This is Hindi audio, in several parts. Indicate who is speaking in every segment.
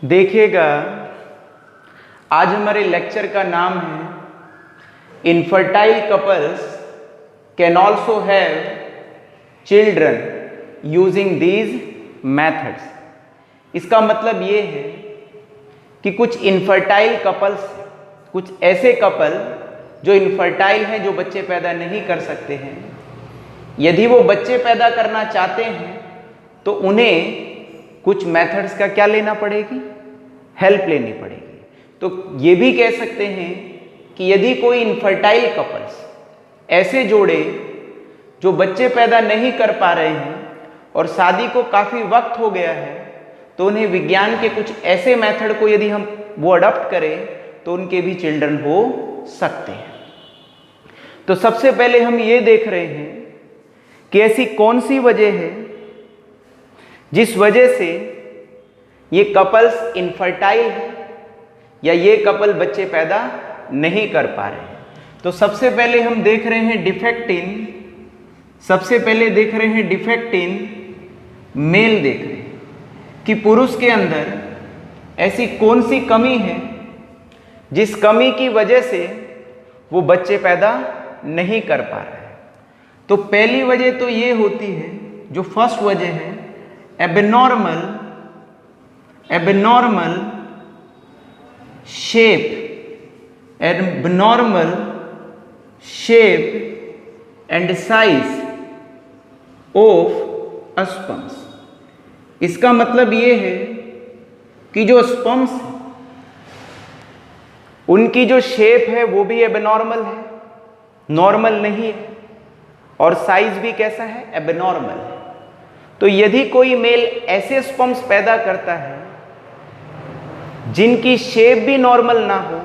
Speaker 1: देखिएगा, आज हमारे लेक्चर का नाम है infertile couples can also have children using these methods. इसका मतलब ये है कि कुछ इनफर्टाइल कपल्स, कुछ ऐसे कपल जो इनफर्टाइल हैं, जो बच्चे पैदा नहीं कर सकते हैं, यदि वो बच्चे पैदा करना चाहते हैं तो उन्हें कुछ मेथड्स का क्या लेना पड़ेगी, हेल्प लेनी पड़ेगी। तो ये भी कह सकते हैं कि यदि कोई इनफर्टाइल कपल्स, ऐसे जोड़े जो बच्चे पैदा नहीं कर पा रहे हैं और शादी को काफ़ी वक्त हो गया है, तो उन्हें विज्ञान के कुछ ऐसे मेथड को यदि हम वो अडॉप्ट करें तो उनके भी चिल्ड्रन हो सकते हैं। तो सबसे पहले हम ये देख रहे हैं कि ऐसी कौन सी वजह है जिस वजह से ये कपल्स इनफर्टाइल है या ये कपल बच्चे पैदा नहीं कर पा रहे हैं। तो सबसे पहले हम देख रहे हैं डिफेक्ट इन मेल देख रहे हैं कि पुरुष के अंदर ऐसी कौन सी कमी है जिस कमी की वजह से वो बच्चे पैदा नहीं कर पा रहा है। तो पहली वजह तो ये होती है, जो फर्स्ट वजह है, abnormal shape and size of sperms. इसका मतलब ये है कि जो स्पर्म्स है उनकी जो शेप है वो भी एबनॉर्मल है, नॉर्मल नहीं है, और साइज भी कैसा है, एबनॉर्मल है। तो यदि कोई मेल ऐसे स्पर्म्स पैदा करता है जिनकी शेप भी नॉर्मल ना हो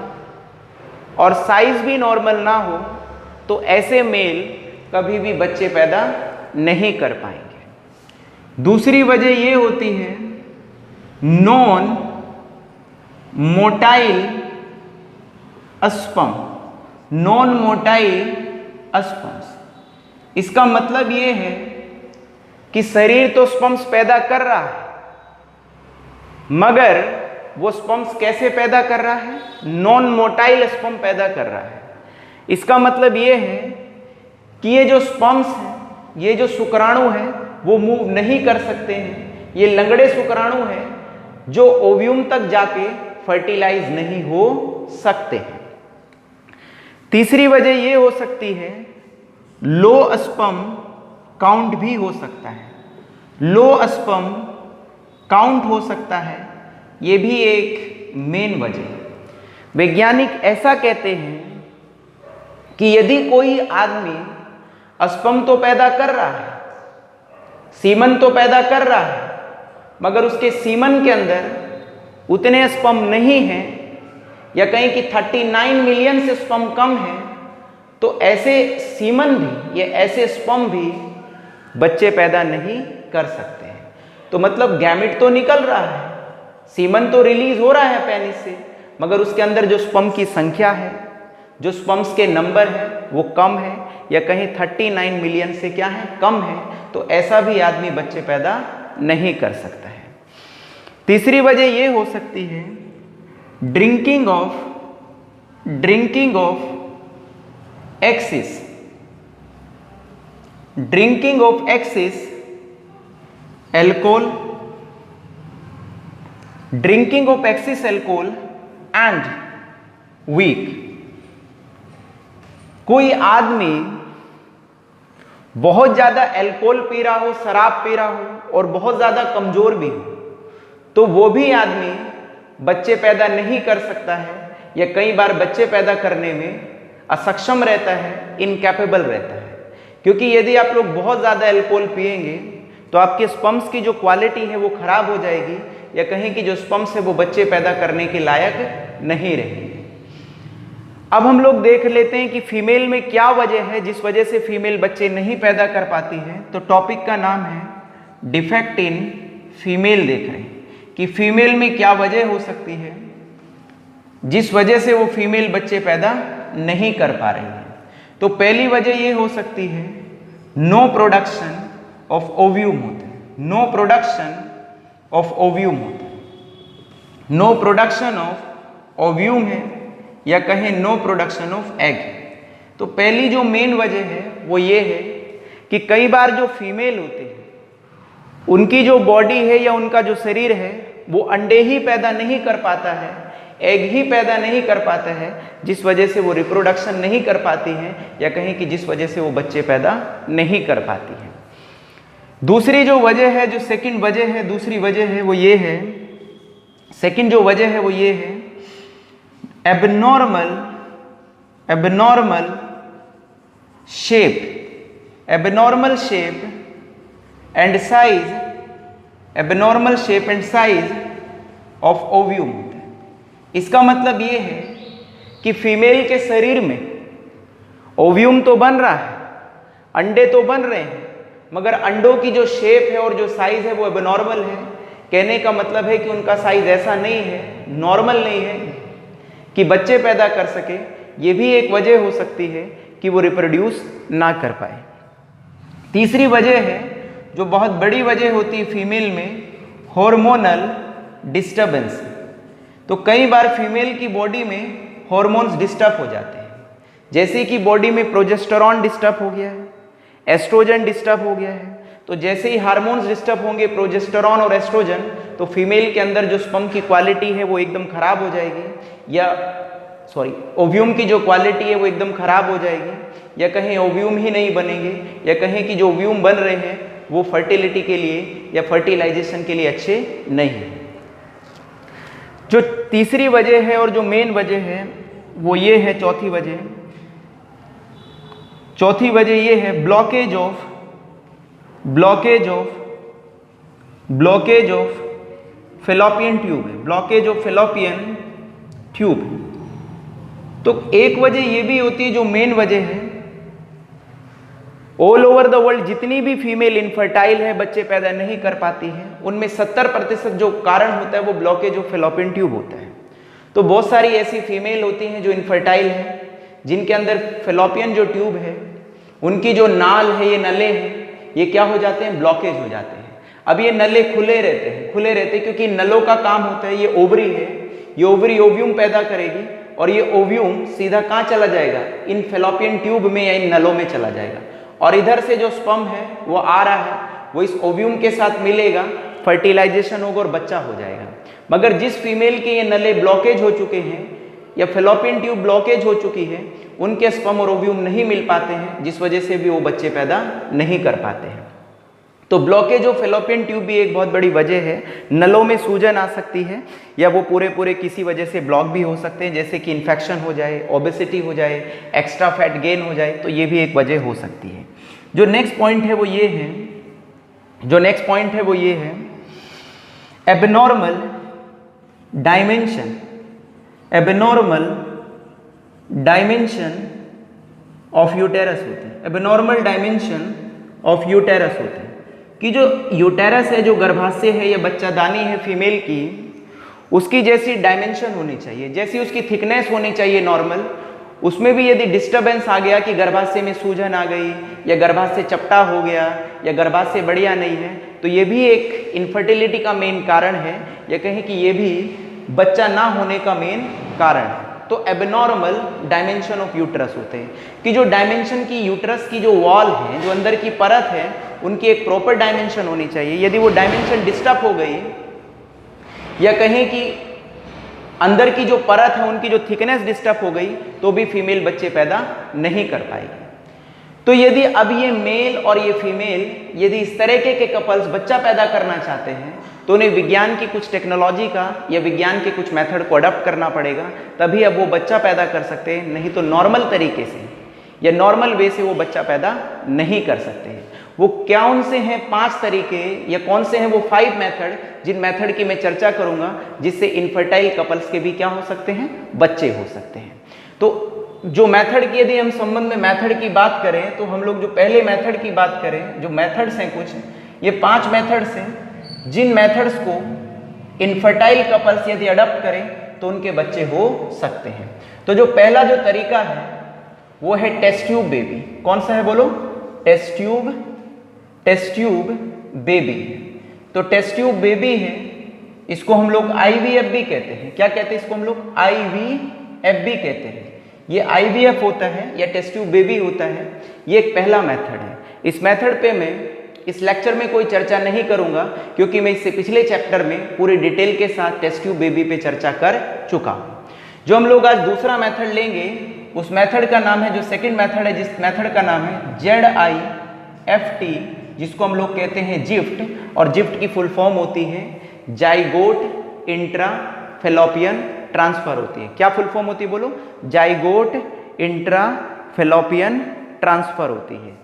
Speaker 1: और साइज भी नॉर्मल ना हो, तो ऐसे मेल कभी भी बच्चे पैदा नहीं कर पाएंगे। दूसरी वजह ये होती है नॉन मोटाइल स्पर्म्स। इसका मतलब ये है कि शरीर तो स्पर्म्स पैदा कर रहा है, मगर वो स्पर्म्स कैसे पैदा कर रहा है, नॉन मोटाइल स्पर्म पैदा कर रहा है। इसका मतलब ये है कि ये जो स्पर्म्स हैं, ये जो शुक्राणु हैं, वो मूव नहीं कर सकते हैं। ये लंगड़े शुक्राणु हैं जो ओव्यूम तक जाके फर्टिलाइज नहीं हो सकते हैं। तीसरी वजह ये हो सकती है लो स्पर्म काउंट भी हो सकता है, लो स्पर्म काउंट हो सकता है, ये भी एक मेन वजह है। वैज्ञानिक ऐसा कहते हैं कि यदि कोई आदमी स्पर्म तो पैदा कर रहा है, सीमन तो पैदा कर रहा है, मगर उसके सीमन के अंदर उतने स्पर्म नहीं हैं, या कहीं कि 39 मिलियन से स्पर्म कम है, तो ऐसे सीमन भी, ये ऐसे स्पर्म भी बच्चे पैदा नहीं कर सकते हैं। तो मतलब गैमेट तो निकल रहा है, सीमन तो रिलीज हो रहा है पेनिस से, मगर उसके अंदर जो स्पर्म की संख्या है, जो स्पर्म्स के नंबर है, वो कम है, या कहीं 39 मिलियन से क्या है, कम है। तो ऐसा भी आदमी बच्चे पैदा नहीं कर सकता है। तीसरी वजह ये हो सकती है drinking of excess alcohol and weak. कोई आदमी बहुत ज्यादा अल्कोहल पी रहा हो, शराब पी रहा हो, और बहुत ज्यादा कमजोर भी हो, तो वो भी आदमी बच्चे पैदा नहीं कर सकता है, या कई बार बच्चे पैदा करने में असक्षम रहता है, इनकैपेबल रहता है। क्योंकि यदि आप लोग बहुत ज़्यादा अल्कोहल पिएंगे तो आपके स्पर्म्स की जो क्वालिटी है वो खराब हो जाएगी, या कहीं की जो स्पर्म्स है वो बच्चे पैदा करने के लायक नहीं रहेंगे। अब हम लोग देख लेते हैं कि फीमेल में क्या वजह है जिस वजह से फीमेल बच्चे नहीं पैदा कर पाती है। तो टॉपिक का नाम है डिफेक्ट इन फीमेल। देख रहे हैं कि फीमेल में क्या वजह हो सकती है जिस वजह से वो फीमेल बच्चे पैदा नहीं कर पा रही है। तो पहली वजह ये हो सकती है नो प्रोडक्शन ऑफ ओव्यूम होता है, नो प्रोडक्शन ऑफ ओव्यूम होता है। नो प्रोडक्शन ऑफ ओव्यूम है या कहें नो प्रोडक्शन ऑफ एग है। तो पहली जो मेन वजह है वो ये है कि कई बार जो फीमेल होते हैं उनकी जो बॉडी है या उनका जो शरीर है वो अंडे ही पैदा नहीं कर पाता है, एग ही पैदा नहीं कर पाता है, जिस वजह से वो रिप्रोडक्शन नहीं कर पाती हैं या कहें कि जिस वजह से वो बच्चे पैदा नहीं कर पाती हैं। दूसरी जो वजह है, जो सेकंड वजह है, दूसरी वजह है वो ये है, सेकंड जो वजह है वो ये है abnormal shape and size of ovum. इसका मतलब ये है कि फीमेल के शरीर में ओव्यूम तो बन रहा है, अंडे तो बन रहे हैं, मगर अंडों की जो शेप है और जो साइज है वो एबनॉर्मल है। कहने का मतलब है कि उनका साइज ऐसा नहीं है, नॉर्मल नहीं है कि बच्चे पैदा कर सके। ये भी एक वजह हो सकती है कि वो रिप्रोड्यूस ना कर पाए। तीसरी वजह है जो बहुत बड़ी वजह होती है फीमेल में, हार्मोनल डिस्टर्बेंस। तो कई बार फीमेल की बॉडी में हार्मोन्स डिस्टर्ब हो जाते हैं, जैसे कि बॉडी में प्रोजेस्टेरॉन डिस्टर्ब हो गया है, एस्ट्रोजन डिस्टर्ब हो गया है। तो जैसे ही हार्मोन्स डिस्टर्ब होंगे, प्रोजेस्टेरॉन और एस्ट्रोजन, तो फीमेल के अंदर जो स्पर्म की क्वालिटी है वो एकदम खराब हो जाएगी, या ओव्यूम की जो क्वालिटी है वो एकदम खराब हो जाएगी, या कहें ओव्यूम ही नहीं बनेंगे, या कहें कि जो ओव्यूम बन रहे हैं वो फर्टिलिटी के लिए या फर्टिलाइजेशन के लिए अच्छे नहीं हैं। जो तीसरी वजह है और जो मेन वजह है वो ये है, चौथी वजह ये है ब्लॉकेज ऑफ फेलोपियन ट्यूब है, ब्लॉकेज ऑफ फेलोपियन ट्यूब। तो एक वजह ये भी होती है, जो मेन वजह है, ऑल ओवर द वर्ल्ड जितनी भी फीमेल इनफर्टाइल है, बच्चे पैदा नहीं कर पाती है, उनमें 70% जो कारण होता है वो ब्लॉकेज ऑफ फेलोपियन ट्यूब होता है। तो बहुत सारी ऐसी फीमेल होती हैं जो इनफर्टाइल है, जिनके अंदर फेलोपियन जो ट्यूब है, उनकी जो नाल है, ये नले हैं, ये क्या हो जाते हैं, ब्लॉकेज हो जाते हैं। अब ये नले खुले रहते हैं क्योंकि नलों का काम होता है, ये ओवरी है, ये ओवरी ओव्यूम पैदा करेगी और ये ओव्यूम सीधा कहाँ चला जाएगा, इन फेलोपियन ट्यूब में या इन नलों में चला जाएगा, और इधर से जो स्पर्म है वो आ रहा है, वो इस ओव्यूम के साथ मिलेगा, फर्टिलाइजेशन होगा और बच्चा हो जाएगा। मगर जिस फीमेल के ये नले ब्लॉकेज हो चुके हैं या फेलोपियन ट्यूब ब्लॉकेज हो चुकी है, उनके स्पर्म और ओव्यूम नहीं मिल पाते हैं, जिस वजह से भी वो बच्चे पैदा नहीं कर पाते हैं। तो ब्लॉकेज ऑफ फेलोपियन ट्यूब भी एक बहुत बड़ी वजह है। नलों में सूजन आ सकती है, या वो पूरे किसी वजह से ब्लॉक भी हो सकते हैं, जैसे कि इन्फेक्शन हो जाए, ओबेसिटी हो जाए, एक्स्ट्रा फैट गेन हो जाए, तो ये भी एक वजह हो सकती है। जो नेक्स्ट पॉइंट है वो ये है एबनॉर्मल डायमेंशन ऑफ यूटेरस होते हैं। एबनॉर्मल डायमेंशन ऑफ यूटेरस होते हैं कि जो यूटेरस है, जो गर्भाशय है या बच्चादानी है फीमेल की, उसकी जैसी डायमेंशन होनी चाहिए, जैसी उसकी थिकनेस होनी चाहिए नॉर्मल, उसमें भी यदि डिस्टर्बेंस आ गया कि गर्भाशय में सूजन आ गई या गर्भाशय चपटा हो गया या गर्भाशय बढ़िया नहीं है, तो ये भी एक इनफर्टिलिटी का मेन कारण है, या कहें कि ये भी बच्चा ना होने का मेन कारण है। तो एबनॉर्मल डायमेंशन ऑफ यूट्रस होते हैं कि जो डायमेंशन की यूट्रस की जो वॉल है, जो अंदर की परत है, उनकी एक प्रॉपर डायमेंशन होनी चाहिए। यदि वो डायमेंशन डिस्टर्ब हो गई या कहें कि अंदर की जो परत है उनकी जो थिकनेस डिस्टर्ब हो गई, तो भी फीमेल बच्चे पैदा नहीं कर पाएगी। तो यदि अब ये मेल और ये फीमेल यदि इस तरह के कपल्स बच्चा पैदा करना चाहते हैं, तो उन्हें विज्ञान की कुछ टेक्नोलॉजी का या विज्ञान के कुछ मेथड को अडॉप्ट करना पड़ेगा, तभी अब वो बच्चा पैदा कर सकते हैं, नहीं तो नॉर्मल तरीके से या नॉर्मल वे से वो बच्चा पैदा नहीं कर सकते हैं। वो कौन से हैं 5 तरीके या कौन से हैं वो 5 मेथड, जिन मेथड की मैं चर्चा करूंगा, जिससे इनफर्टाइल कपल्स के भी क्या हो सकते हैं, बच्चे हो सकते हैं। तो जो मेथड की यदि हम संबंध में मेथड की बात करें, तो हम लोग जो पहले मेथड की बात करें, जो मेथड्स हैं कुछ, ये 5 मेथड्स हैं, जिन मेथड्स को इनफर्टाइल कपल्स यदि अडॉप्ट करें तो उनके बच्चे हो सकते हैं। तो जो पहला जो तरीका है वो है टेस्ट ट्यूब बेबी। कौन सा है बोलो, टेस्ट ट्यूब बेबी। तो टेस्ट ट्यूब बेबी है, इसको हम लोग IVF भी कहते हैं। क्या कहते हैं इसको हम लोग? IVF भी कहते हैं। ये IVF होता है या टेस्ट ट्यूब बेबी होता है, ये एक पहला मेथड है। इस मेथड पे मैं इस लेक्चर में कोई चर्चा नहीं करूंगा, क्योंकि मैं इससे पिछले चैप्टर में पूरी डिटेल के साथ टेस्ट ट्यूब बेबी पे चर्चा कर चुका हूं। जो हम लोग आज दूसरा मेथड लेंगे, उस मेथड का नाम है, जो सेकंड मेथड है, जिस मेथड का नाम है ZIFT, जिसको हम लोग कहते हैं जिफ्ट। और जिफ्ट की फुल फॉर्म होती है जाइगोट इंट्रा फेलोपियन ट्रांसफर होती है। क्या फुल फॉर्म होती है बोलो? जाइगोट इंट्रा फेलोपियन ट्रांसफर होती है।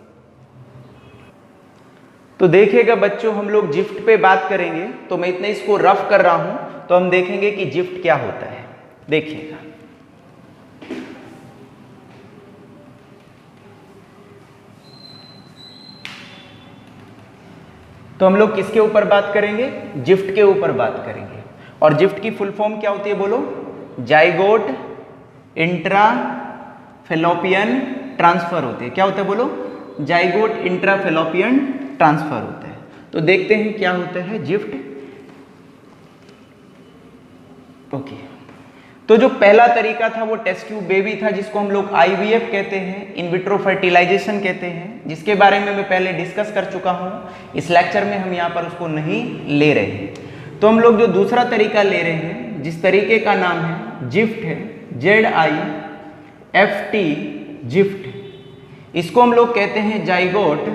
Speaker 1: तो देखिएगा बच्चों, हम लोग जिफ्ट पे बात करेंगे, तो मैं इतने इसको रफ कर रहा हूं, तो हम देखेंगे कि जिफ्ट क्या होता है। देखिएगा, तो हम लोग किसके ऊपर बात करेंगे? जिफ्ट के ऊपर बात करेंगे। और जिफ्ट की फुल फॉर्म क्या होती है बोलो? जाइगोट इंट्रा फेलोपियन ट्रांसफर होते हैं। क्या होता है बोलो? जाइगोट इंट्रा फेलोपियन ट्रांसफर होता है। तो देखते हैं क्या होता है जिफ्ट। ओके, तो जो पहला तरीका था वो टेस्ट ट्यूब बेबी था, जिसको हम लोग IVF कहते हैं, इन विट्रो फर्टिलाइजेशन कहते हैं, जिसके बारे में मैं पहले डिस्कस कर चुका हूं। इस लेक्चर में हम यहां पर उसको नहीं ले रहे हैं। तो हम लोग जो दूसरा तरीका ले रहे हैं, जिस तरीके का नाम है जिफ्ट है, ZIFT जिफ्ट। इसको हम लोग कहते हैं जाइगोट,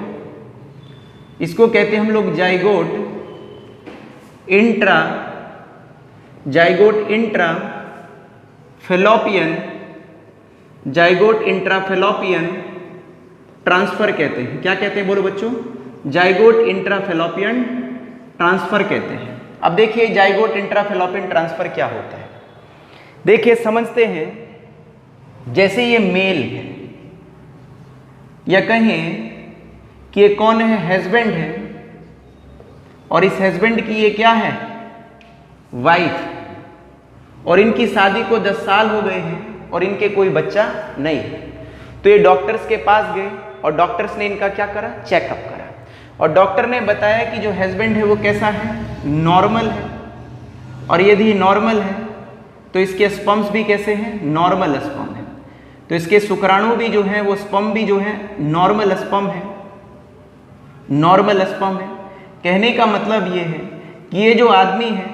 Speaker 1: इसको कहते हैं हम लोग zygote intra fallopian, zygote intra fallopian transfer कहते हैं। क्या कहते हैं बोलो बच्चों? जाइगोट इंट्रा फेलोपियन ट्रांसफर कहते हैं। अब देखिए जाइगोट इंट्रा फेलोपियन ट्रांसफर क्या होता है। देखिए समझते हैं, जैसे ये मेल है, या कहें कि ये कौन है? हस्बैंड है, और इस हस्बैंड की ये क्या है? वाइफ। और इनकी शादी को 10 साल हो गए हैं और इनके कोई बच्चा नहीं है। तो ये डॉक्टर्स के पास गए और डॉक्टर्स ने इनका क्या करा? चेकअप करा। और डॉक्टर ने बताया कि जो हस्बैंड है वो कैसा है? नॉर्मल है। और यदि नॉर्मल है तो इसके स्पर्म्स भी कैसे हैं? नॉर्मल स्पर्म है। तो इसके शुक्राणु भी जो है, वो स्पर्म भी जो है नॉर्मल स्पर्म है, नॉर्मल स्पर्म है। कहने का मतलब ये है कि ये जो आदमी है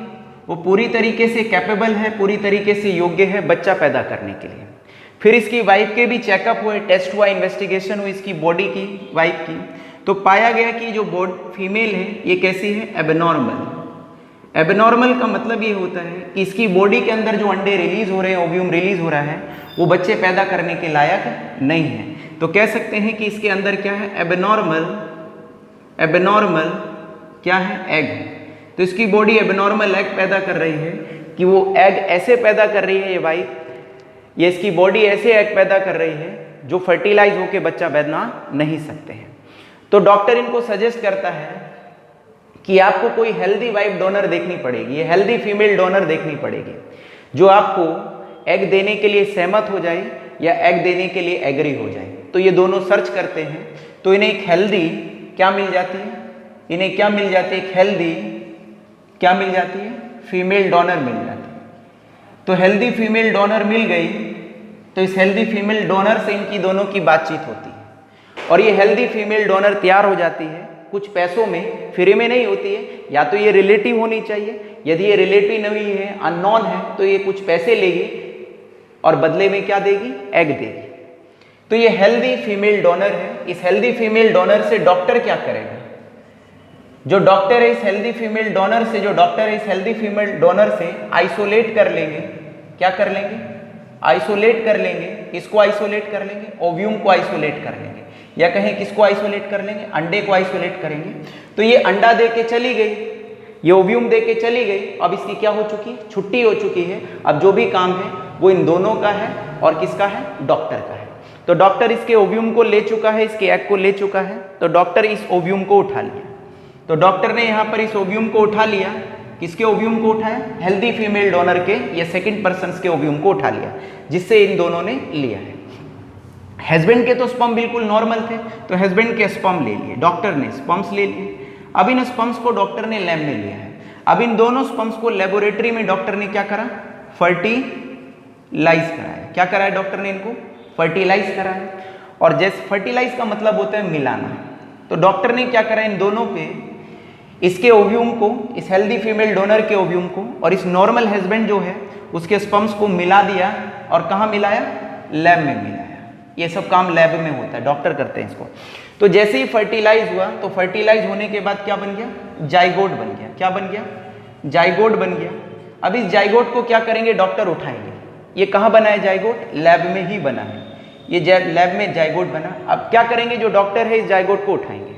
Speaker 1: वो पूरी तरीके से कैपेबल है, पूरी तरीके से योग्य है बच्चा पैदा करने के लिए। फिर इसकी वाइफ के भी चेकअप हुए, टेस्ट हुआ, इन्वेस्टिगेशन हुई इसकी बॉडी की, वाइफ की। तो पाया गया कि जो फीमेल है ये कैसी है? एबनॉर्मल। एबनॉर्मल का मतलब ये होता है कि इसकी बॉडी के अंदर जो अंडे रिलीज हो रहे हैं, ओव्यूम रिलीज हो रहा है, वो बच्चे पैदा करने के लायक नहीं है। तो कह सकते हैं कि इसके अंदर क्या है? एबनॉर्मल क्या है? एग है। तो इसकी बॉडी एबनॉर्मल एग पैदा कर रही है कि वो एग ऐसे पैदा कर रही है, ये वाइफ, ये इसकी बॉडी ऐसे एग पैदा कर रही है जो फर्टिलाइज होकर बच्चा बना नहीं सकते हैं। तो डॉक्टर इनको सजेस्ट करता है कि आपको कोई हेल्दी वाइफ डोनर देखनी पड़ेगी, ये हेल्दी फीमेल डोनर देखनी पड़ेगी, जो आपको एग देने के लिए सहमत हो जाए या एग देने के लिए एग्री हो जाए। तो ये दोनों सर्च करते हैं, तो इन्हें एक हेल्दी क्या मिल जाती है? इन्हें क्या मिल जाती है? एक हेल्दी क्या मिल जाती है? फीमेल डोनर मिल जाती है। तो हेल्दी फीमेल डोनर मिल गई, तो इस हेल्दी फीमेल डोनर से इनकी दोनों की बातचीत होती है और ये हेल्दी फीमेल डोनर तैयार हो जाती है कुछ पैसों में, फ्री में नहीं होती है। या तो ये रिलेटिव होनी चाहिए, यदि ये रिलेटिव नहीं है, अननोन है, तो ये कुछ पैसे लेगी और बदले में क्या देगी? एग देगी। तो ये हेल्दी फीमेल डोनर है। इस हेल्दी फीमेल डोनर से डॉक्टर क्या करेगा? जो डॉक्टर है इस हेल्दी फीमेल डोनर से, जो डॉक्टर है इस हेल्दी फीमेल डोनर से आइसोलेट कर लेंगे। क्या कर लेंगे? आइसोलेट कर लेंगे। किसको आइसोलेट कर लेंगे? ओव्यूम को आइसोलेट कर लेंगे, या कहें किसको आइसोलेट कर लेंगे? अंडे को आइसोलेट करेंगे। तो ये अंडा दे के चली गई, ये ओव्यूम दे के चली गई। अब इसकी क्या हो चुकी है? छुट्टी हो चुकी है। अब जो भी काम है वो इन दोनों का है और किसका है? डॉक्टर का है। तो डॉक्टर इसके ओव्यूम को ले चुका है, इसके एग को ले चुका है। तो डॉक्टर इस ओव्यूम को उठा लिया। तो डॉक्टर ने यहाँ पर इस ओव्यूम को उठा लिया। किसके ओव्यूम को उठाया? हेल्दी फीमेल डोनर के या सेकंड पर्सन के ओव्यूम को उठा लिया, जिससे इन दोनों ने लिया है। हस्बैंड के तो स्पर्म बिल्कुल नॉर्मल थे, तो हस्बैंड के स्पर्म ले लिए, डॉक्टर ने स्पर्म्स ले लिए। अब इन स्पर्म्स को डॉक्टर ने लैब में लिया है। अब इन दोनों स्पर्म्स को लेबोरेटरी में डॉक्टर ने क्या करा, फर्टिलाइज कराया। क्या कराया डॉक्टर ने, इनको फर्टिलाइज कराया। और जैसे फर्टिलाइज का मतलब होता है मिलाना, तो डॉक्टर ने क्या करा, इन दोनों पे इसके ओव्यूम को, इस हेल्दी फीमेल डोनर के ओव्यूम को और इस नॉर्मल हस्बैंड जो है उसके स्पर्म्स को मिला दिया। और कहाँ मिलाया, लैब में मिलाया। ये सब काम लैब में होता है, डॉक्टर करते हैं इसको। तो जैसे ही फर्टिलाइज हुआ, तो फर्टिलाइज होने के बाद क्या बन गया, जाइगोट बन गया। क्या बन गया, जाइगोट बन गया। अब इस जाइगोट को क्या करेंगे, डॉक्टर उठाएंगे। ये कहाँ बना है जाइगोट, लैब में ही बना है। ये लैब में जाइगोट बना। अब क्या करेंगे, जो डॉक्टर है इस जाइगोट को उठाएंगे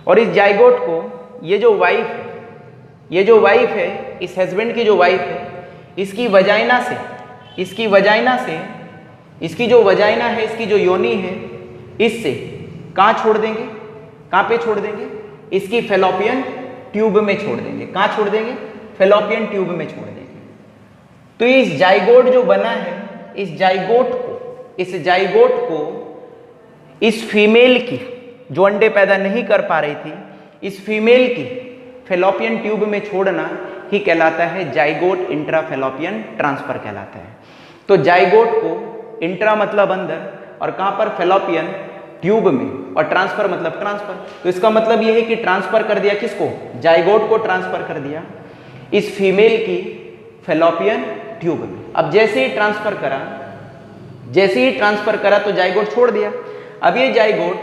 Speaker 1: और इस जाइगोट को ये जो वाइफ है, ये जो वाइफ है, इस हस्बैंड की जो वाइफ है, इसकी वजाइना से, इसकी वजाइना से, इसकी जो वजाइना है, इसकी जो योनि है, इससे कहाँ छोड़ देंगे, कहाँ पे छोड़ देंगे, इसकी फेलोपियन ट्यूब में छोड़ देंगे। कहाँ छोड़ देंगे, फेलोपियन ट्यूब में छोड़ देंगे। तो इस जाइगोट जो बना है, इस जाइगोट को इस फीमेल की जो अंडे पैदा नहीं कर पा रही थी, इस फीमेल की फेलोपियन ट्यूब में छोड़ना ही कहलाता है जाइगोट इंट्राफेलोपियन ट्रांसफर कहलाता है। तो जाइगोट को इंट्रा मतलब अंदर और कहां पर, फेलोपियन ट्यूब में, और ट्रांसफर मतलब ट्रांसफर। तो इसका मतलब यह है कि ट्रांसफर कर दिया किसको, जाइगोट को ट्रांसफर कर दिया इस फीमेल की फेलोपियन ट्यूब में। अब जैसे ही ट्रांसफर करा, तो जाइगोट छोड़ दिया। अब ये जाइगोट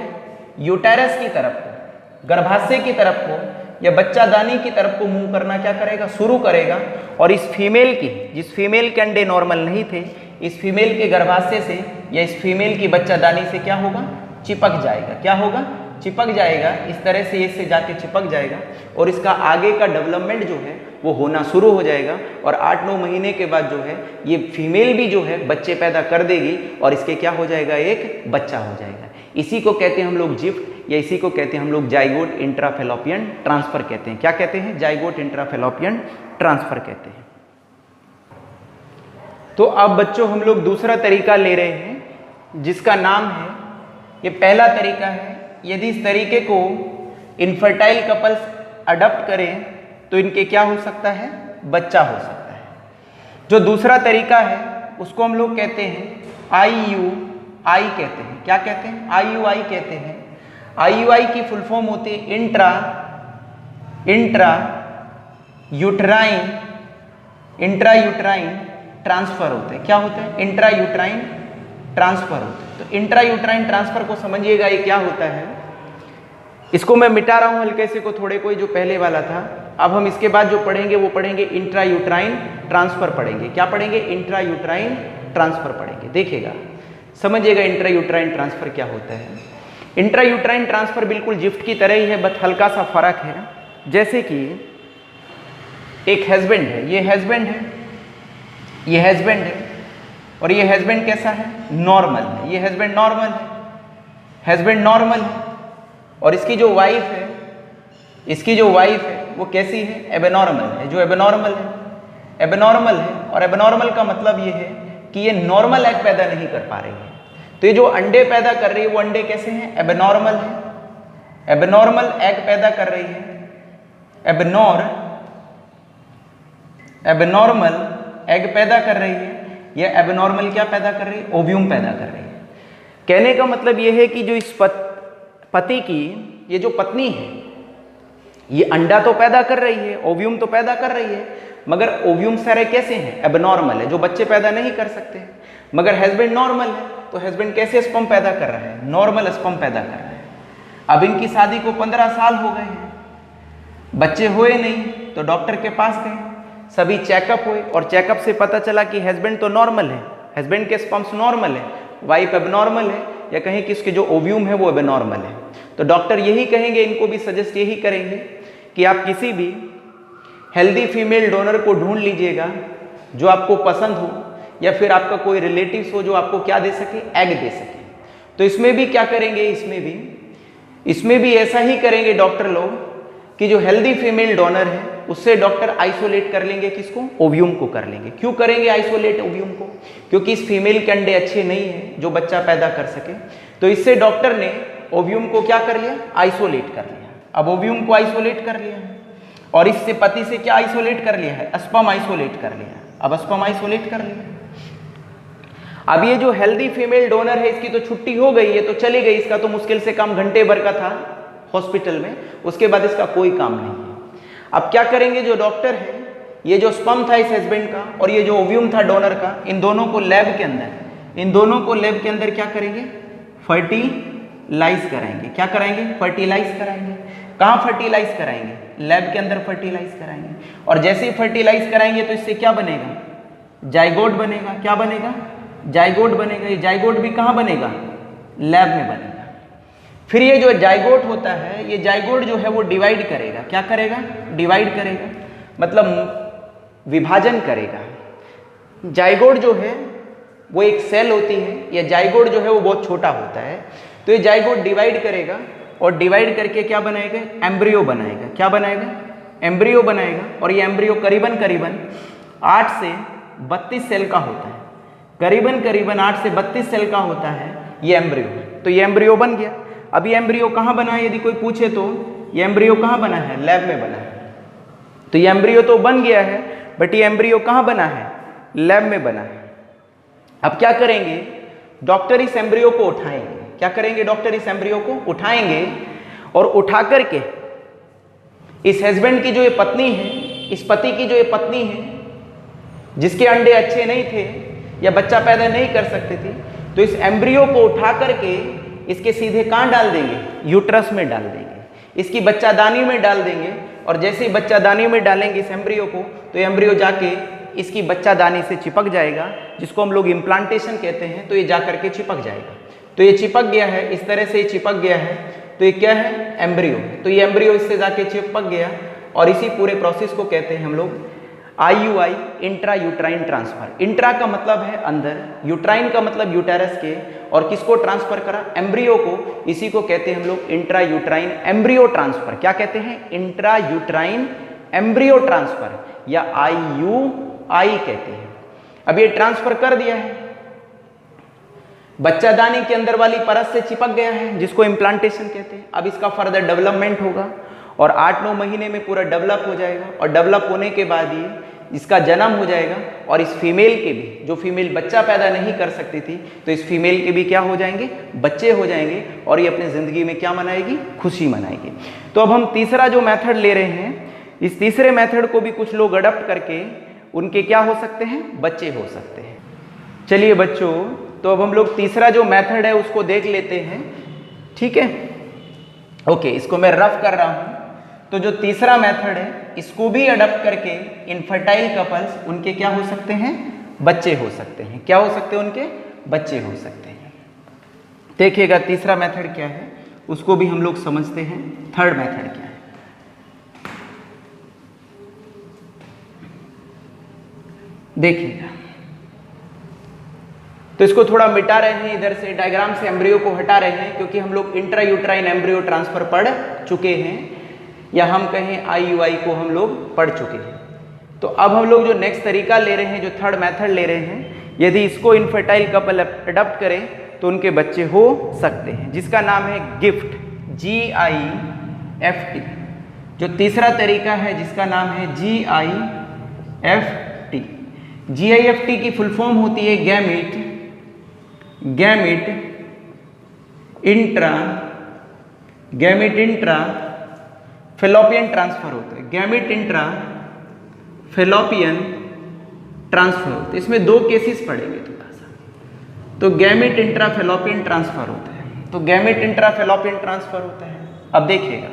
Speaker 1: यूटेरस की तरफ को, गर्भाशय की तरफ को या बच्चादानी की तरफ को मूव करना क्या करेगा, शुरू करेगा। और इस फीमेल की, जिस फीमेल के अंडे नॉर्मल नहीं थे, इस फीमेल के गर्भाशय से या इस फीमेल की बच्चादानी से क्या होगा, चिपक जाएगा। क्या होगा, चिपक जाएगा। इस तरह से इससे जाके चिपक जाएगा और इसका आगे का डेवलपमेंट जो है वो होना शुरू हो जाएगा। और 8-9 महीने के बाद जो है ये फीमेल भी जो है बच्चे पैदा कर देगी और इसके क्या हो जाएगा, एक बच्चा हो जाएगा। इसी को कहते हैं हम लोग जिफ्ट, या इसी को कहते हैं हम लोग जाइगोट इंट्राफेलोपियन ट्रांसफर कहते हैं। क्या कहते हैं, जाइगोट इंट्राफेलोपियन ट्रांसफर कहते हैं। तो अब बच्चों हम लोग दूसरा तरीका ले रहे हैं जिसका नाम है, ये पहला तरीका है, यदि इस तरीके को इनफर्टाइल कपल्स अडॉप्ट करें तो इनके क्या हो सकता है, बच्चा हो सकता है। जो दूसरा तरीका है उसको हम लोग कहते हैं IUI कहते हैं। क्या कहते हैं, IUI कहते हैं। IUI की फुल फॉर्म होती है इंट्रा यूट्राइन ट्रांसफर होते हैं। क्या होते हैं, इंट्रा यूट्राइन ट्रांसफर होते हैं। तो इंट्रा यूट्राइन ट्रांसफर को समझिएगा, ये क्या होता है। इसको मैं मिटा रहा हूं हल्के से को, थोड़े कोई जो पहले वाला था। अब हम इसके बाद जो पढ़ेंगे वो पढ़ेंगे इंट्रा यूट्राइन ट्रांसफर पढ़ेंगे। क्या पढ़ेंगे, इंट्रा यूट्राइन ट्रांसफर पढ़ेंगे। देखिएगा, समझिएगा इंट्रा यूट्राइन ट्रांसफर क्या होता है। इंट्रा यूट्राइन ट्रांसफर बिल्कुल जिफ्ट की तरह ही है, बट हल्का सा फर्क है। जैसे कि एक हस्बैंड है, ये हस्बैंड है, ये हस्बैंड है, और ये हस्बैंड कैसा है, नॉर्मल है। ये हस्बैंड नॉर्मल है, हस्बैंड नॉर्मल है। और इसकी जो वाइफ है, इसकी जो वाइफ है वो कैसी है, एबनॉर्मल है। जो एबनॉर्मल है, एबनॉर्मल है। और एबनॉर्मल का मतलब ये है कि ये नॉर्मल एग पैदा नहीं कर पा रही है। तो ये जो अंडे पैदा कर रही है वो अंडे कैसे हैं, एबनॉर्मल है। एबनॉर्मल एग पैदा कर रही है, एबनॉर्मल एग पैदा कर रही है। ये एबनॉर्मल क्या पैदा कर रही है, ओव्यूम पैदा कर रही है। कहने का मतलब ये है कि जो इस पति की ये जो पत्नी है, ये अंडा तो पैदा कर रही है, ओव्यूम तो पैदा कर रही है, मगर ओव्यूम सारे कैसे हैं, एबनॉर्मल है, जो बच्चे पैदा नहीं कर सकते। मगर हस्बैंड नॉर्मल है, तो हस्बैंड कैसे स्पर्म पैदा कर रहा है, नॉर्मल स्पर्म पैदा कर रहा है। अब इनकी शादी को 15 साल हो गए हैं, बच्चे हुए नहीं, तो डॉक्टर के पास गए, सभी चेकअप हुए और चेकअप से पता चला कि हस्बैंड तो नॉर्मल है, हस्बैंड के स्पर्म्स नॉर्मल है, वाइफ एबनॉर्मल है, या कहीं कि उसके जो ओव्यूम है वो एबनॉर्मल है। तो डॉक्टर यही कहेंगे, इनको भी सजेस्ट यही करेंगे कि आप किसी भी हेल्दी फीमेल डोनर को ढूंढ लीजिएगा जो आपको पसंद हो, या फिर आपका कोई रिलेटिव्स हो जो आपको क्या दे सके, एग दे सके। तो इसमें भी क्या करेंगे, इसमें भी ऐसा ही करेंगे डॉक्टर लोग कि जो हेल्दी फीमेल डोनर है उससे डॉक्टर आइसोलेट कर लेंगे, किसको, ओव्यूम को कर लेंगे। क्यों करेंगे आइसोलेट ओव्यूम को, क्योंकि इस फीमेल के अंडे अच्छे नहीं है जो बच्चा पैदा कर सके। तो इससे डॉक्टर ने ओव्यूम को क्या कर लिया, आइसोलेट कर लिया। अब ओव्यूम को आइसोलेट कर लिया, और इससे पति से क्या आइसोलेट कर लिया है, स्पर्म आइसोलेट कर लिया। अब स्पर्म आइसोलेट कर लिया। अब ये जो हेल्दी फीमेल डोनर है इसकी तो छुट्टी हो गई है, तो चली गई, इसका तो मुश्किल से काम घंटे भर का था हॉस्पिटल में, उसके बाद इसका कोई काम नहीं है। अब क्या करेंगे, जो डॉक्टर है, ये जो स्पर्म था इस हस्बैंड का और ये जो ओव्यूम था डोनर का, इन दोनों को लैब के अंदर क्या करेंगे, फर्टिलाइज कराएंगे। क्या कराएंगे, फर्टिलाइज कराएंगे। कहाँ फर्टिलाइज कराएंगे, लैब के अंदर फर्टिलाइज कराएंगे। और जैसे ही फर्टिलाइज कराएंगे तो इससे क्या बनेगा, जाइगोट बनेगा। क्या बनेगा, जाइगोट बनेगा। ये जाइगोट भी कहाँ बनेगा, लैब में बनेगा। फिर ये जो जाइगोट होता है, ये जाइगोट जो है वो डिवाइड करेगा। क्या करेगा, डिवाइड करेगा, मतलब विभाजन करेगा। जाइगोट जो है वो एक सेल होती है, या जाइगोट जो है वो बहुत छोटा होता है। तो ये जाइगोट डिवाइड करेगा और डिवाइड करके क्या बनाएगा, एम्ब्रियो बनाएगा। क्या बनाएगा, एम्ब्रियो बनाएगा। और ये एम्ब्रियो करीबन 8 से 32 सेल का होता है। करीबन 8 से 32 सेल का होता है ये एम्ब्रियो। तो ये एम्ब्रियो बन गया। अब ये एम्ब्रियो कहाँ बना है, यदि कोई पूछे तो ये एम्ब्रियो कहाँ बना है, लैब में बना है। तो ये एम्ब्रियो तो बन गया है, बट ये एम्ब्रियो कहाँ बना है, लैब में बना है। अब क्या करेंगे, डॉक्टर इस एम्ब्रियो को उठाएंगे। क्या करेंगे, डॉक्टर इस एम्ब्रियो को उठाएंगे और उठा करके इस हस्बैंड की जो ये पत्नी है, इस पति की जो ये पत्नी है, जिसके अंडे अच्छे नहीं थे या बच्चा पैदा नहीं कर सकते थे, तो इस एम्ब्रियो को उठा करके इसके सीधे कहाँ डाल देंगे, यूट्रस में डाल देंगे, इसकी बच्चादानी में डाल देंगे। और जैसे ही बच्चादानी में डालेंगे इस एम्ब्रियो को, तो एम्ब्रियो जाके इसकी बच्चादानी से चिपक जाएगा, जिसको हम लोग इम्प्लांटेशन कहते हैं। तो ये जा करके चिपक जाएगा। तो ये चिपक गया है, इस तरह से ये चिपक गया है। तो ये क्या है, एम्ब्रियो। तो ये एम्ब्रियो इससे जाके चिपक गया और इसी पूरे प्रोसेस को कहते हैं हम लोग IUI, intra uterine transfer. Intra का मतलब है अंदर, यूट्राइन का मतलब यूटेरस के, और किसको ट्रांसफर करा, एम्ब्रियो को। इसी को कहते हैं हम लोग इंट्रा यूट्राइन एम्ब्रियो ट्रांसफर। क्या कहते हैं, इंट्रा यूट्राइन एम्ब्रियो ट्रांसफर, या IUI कहते हैं। अब ये ट्रांसफर कर दिया है, बच्चादानी के अंदर वाली परत से चिपक गया है, जिसको इम्प्लांटेशन कहते हैं। अब इसका फर्दर डेवलपमेंट होगा और 8-9 महीने में पूरा डेवलप हो जाएगा। और डेवलप होने के बाद ये इसका जन्म हो जाएगा। और इस फीमेल के भी, जो फीमेल बच्चा पैदा नहीं कर सकती थी, तो इस फीमेल के भी क्या हो जाएंगे, बच्चे हो जाएंगे। और ये अपनी ज़िंदगी में क्या मनाएगी, खुशी मनाएगी। तो अब हम तीसरा जो मेथड ले रहे हैं, इस तीसरे मेथड को भी कुछ लोग अडॉप्ट करके उनके क्या हो सकते हैं, बच्चे हो सकते हैं। चलिए बच्चों, तो अब हम लोग तीसरा जो मेथड है उसको देख लेते हैं। ठीक है, ओके, इसको मैं रफ कर रहा हूँ। तो जो तीसरा मेथड है, इसको भी अडॉप्ट करके इनफर्टाइल कपल्स, उनके क्या हो सकते हैं, बच्चे हो सकते हैं। क्या हो सकते हैं, उनके बच्चे हो सकते हैं। देखिएगा तीसरा मेथड क्या है, उसको भी हम लोग समझते हैं। थर्ड मेथड क्या है, देखिएगा। तो इसको थोड़ा मिटा रहे हैं, इधर से डायग्राम से एम्ब्रियो को हटा रहे हैं, क्योंकि हम लोग इंट्रा यूट्राइन एम्ब्रियो ट्रांसफर पढ़ चुके हैं, या हम कहें IUI को हम लोग पढ़ चुके हैं। तो अब हम लोग जो नेक्स्ट तरीका ले रहे हैं, जो थर्ड मेथड ले रहे हैं, यदि इसको इनफर्टाइल कपल अडॉप्ट करें तो उनके बच्चे हो सकते हैं, जिसका नाम है गिफ्ट, GIFT। जो तीसरा तरीका है जिसका नाम है GIFT। GIFT की फुल फॉर्म होती है गैमिट इंट्रा फेलोपियन ट्रांसफर होता है। गैमिट इंट्रा फेलोपियन ट्रांसफर होता है। इसमें 2 केसेस पड़ेंगे थोड़ा सा। तो गैमिट इंट्रा फेलोपियन ट्रांसफर होता है। तो गैमिट इंट्रा फेलोपियन ट्रांसफर होता है। अब देखिएगा,